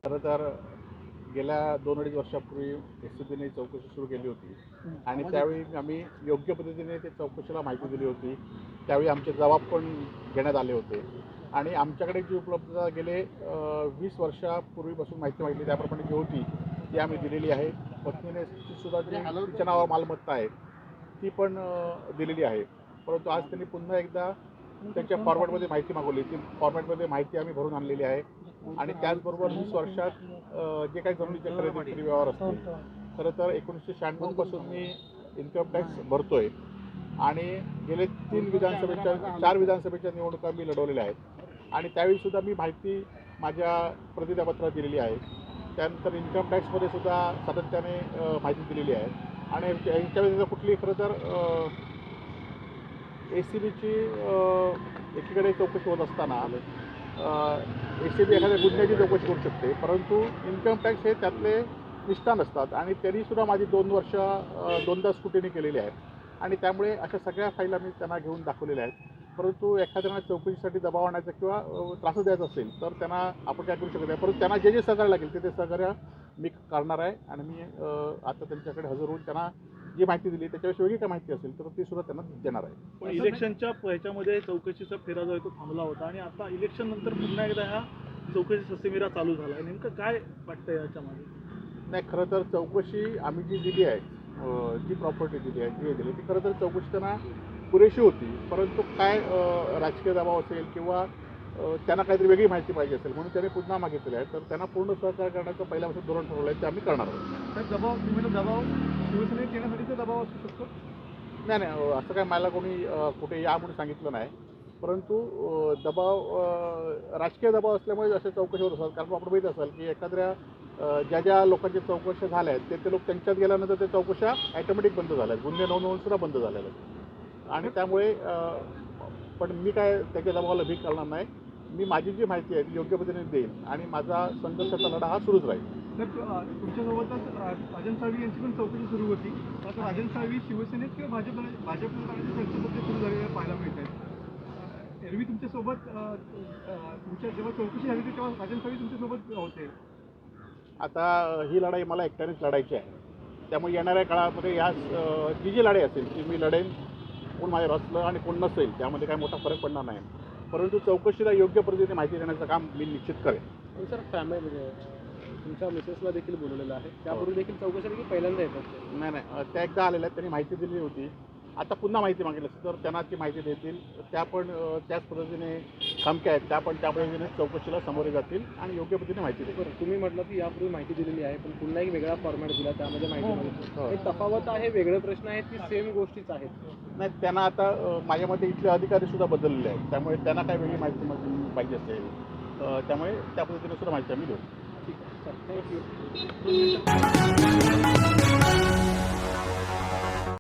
खरं तर गेल्या 2-2.5 वर्षापूर्वी एसीबीने चौकशी सुरू केली होती आणि त्यावेळी आम्ही योग्य पद्धतीने ते चौकशीला माहिती दिली होती. त्यावेळी आमचे जबाब पण घेण्यात आले होते आणि आमच्याकडे जी उपलब्धता गेले 20 वर्षापूर्वीपासून माहिती मागितली त्याप्रमाणे जी होती ती आम्ही दिलेली आहे. पत्नीने सुद्धा जी तिच्या नावावर मालमत्ता आहे ती पण दिलेली आहे. परंतु आज त्यांनी पुन्हा एकदा त्यांच्या फॉर्मॅटमध्ये माहिती मागवली. ती फॉर्मॅटमध्ये माहिती आम्ही भरून आणलेली आहे आणि त्याचबरोबर 20 वर्षात जे काही जमिनीचे खरेदी विक्री व्यवहार असतील, खरं तर 1996 पासून मी इन्कम टॅक्स भरतोय आणि गेले 4 विधानसभेच्या निवडणुका मी लढवलेल्या आहेत आणि त्यावेळीसुद्धा मी माहिती माझ्या प्रतिज्ञापत्रात दिलेली आहे. त्यानंतर इन्कम टॅक्समध्ये सुद्धा सातत्याने माहिती दिलेली आहे आणि यांच्या व्यतिरिक्त कुठली खरं तर एसीबीची एकीकडे चौकशी होत असताना एसीबी एखाद्या गुन्ह्याची चौकशी करू शकते, परंतु इन्कम टॅक्स हे त्यातले निष्ठान असतात आणि तरीसुद्धा माझी 2 वर्ष 2दा स्क्रुटिनी केलेली आहे आणि त्यामुळे अशा सगळ्या फाईल आम्ही त्यांना घेऊन दाखवलेल्या आहेत. परंतु एखाद्याला चौकशीसाठी दबाव आणायचा किंवा त्रास द्यायचा असेल तर त्यांना आपण काय करू शकत नाही, परंतु त्यांना जे सहकार्य लागेल ते सहकार्य मी करणार आहे आणि मी आता त्यांच्याकडे हजर होऊन त्यांना जी माहिती दिली त्याच्याविषयी वेगळी काय माहिती असेल तर ती सुद्धा त्यांना देणार आहे. पण इलेक्शनच्या ह्याच्यामध्ये चौकशीचा फेरा जो आहे तो थांबला होता आणि आता इलेक्शन नंतर पुन्हा एकदा ह्या चौकशी ससेमिरा चालू झाला आहे. नेमकं काय वाटतं याच्यामध्ये? नाही, खरं तर चौकशी आम्ही जी दिली आहे, जी प्रॉपर्टी दिली आहे, जी दिली ती खरं तर चौकशी त्यांना पुरेशी होती, परंतु काय राजकीय दबाव असेल किंवा त्यांना काहीतरी वेगळी माहिती पाहिजे असेल म्हणून त्यांनी पुन्हा मागितलेलं आहे. तर त्यांना पूर्ण सहकार्य करण्याचं पहिल्यापासून धोरण ठरवलं आहे ते आम्ही करणार आहोत. दबाव शिवसेनेत येण्यासाठीचा दबाव असू शकतो? नाही नाही, असं काय मला कोणी कुठे या म्हणून सांगितलं नाही, परंतु राजकीय दबाव असल्यामुळे अशा चौकशी होत असतात. कारण आपण माहीत असाल की एखाद्या ज्या लोकांच्या चौकशा झाल्या आहेत ते लोक त्यांच्यात गेल्यानंतर त्या चौकशा ॲटोमॅटिक बंद झाल्या आहेत, गुन्हे नोंदवून सुद्धा बंद झालेले आहेत आणि त्यामुळे पण मी काय त्याच्या दबावाला भीक घालणार नाही. मी माझी जी माहिती आहे ती योग्य पद्धतीने देईन आणि माझा संघर्षाचा लढा हा सुरूच राहील. तर तुमच्यासोबतच राजन साळवी यांची पण चौकशी सुरू होती. आता राजन साळवी शिवसेनेत किंवा भाजपमध्ये चर्चेमध्ये सुरू झालेल्या पाहायला मिळत आहेत. एरवी तुमच्यासोबत तुमच्या जेव्हा चौकशी झाली तेव्हा राजन साळवी तुमच्यासोबत होते. आता ही लढाई मला एकट्यानेच लढायची आहे, त्यामुळे येणाऱ्या काळामध्ये ह्या जी लढाई असेल ती मी लढेन. कोण माझ्या असलं आणि कोण नसेल त्यामध्ये काही मोठा फरक पडणार नाही, परंतु चौकशीला योग्य पद्धतीने माहिती देण्याचं काम मी निश्चित करेन. सर फॅमिली तुमच्या मिसेसला देखील बोलवलेलं आहे, त्यापूर्वी देखील चौकशी की पहिल्यांदा येतात? नाही, त्या एकदा आलेल्या त्यांनी माहिती दिली होती. आता पुन्हा माहिती मागितली तर त्यांना ती माहिती देतील. त्या पण त्याच पद्धतीने खमक्या आहेत, त्या पण त्या पद्धतीने चौकशीला सामोरे जातील आणि योग्य पद्धतीने माहिती देतील. बरं, तुम्ही म्हटलं की यापूर्वी माहिती दिलेली आहे पण पुन्हा एक वेगळा फॉर्मॅट दिला त्यामध्ये माहिती मागितली. हे तफावत आहे, वेगळे प्रश्न आहेत की सेम गोष्टीच आहेत? नाही, त्यांना आता माझ्या मते इथले अधिकारीसुद्धा बदललेले आहेत, त्यामुळे त्यांना काही वेगळी माहिती पाहिजे असेल त्यामुळे त्या पद्धतीने सुद्धा माहिती आम्ही देऊ. ठीक आहे सर, थँक्यू.